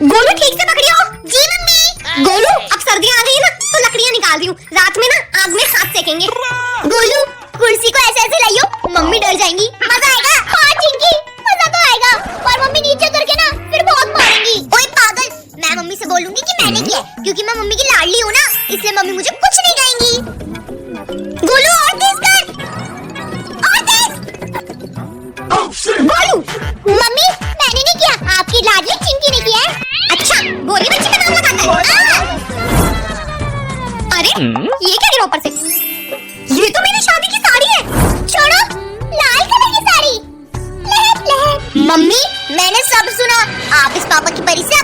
गोलू ठीक से पकड़ियो। जी मम्मी। गोलू अब सर्दियाँ आ गई है ना, तो लकड़ियाँ निकाल रही हूँ, रात में ना आग में हाथ सेकेंगे। गोलू कुर्सी को ऐसे ऐसे लाइयो, मम्मी डर जाएंगी। मजा आएगा। हाँ चिंकी मजा तो आएगा, और मम्मी नीचे उतर के ना फिर बहुत मारेंगी। ओए पागल, मैं मम्मी से बोलूंगी कि मैंने किया है, क्योंकि मैं मम्मी की लाडली हूँ ना, इसलिए मम्मी मुझे कुछ नहीं कहेंगी। गोलू और तेज कर, और तेज। गोलू मम्मी मैंने नहीं किया, आपकी लाडली चिंकी ने किया है। अच्छा गोली बच्ची का नाम लगाता है। अरे ये क्या गिरा ऊपर से, ये तो मेरी शादी की साड़ी है। छोड़ो, लाल कलर की साड़ी। लहर लहर। मम्मी मैंने सब सुना, आप इस पापा की परी से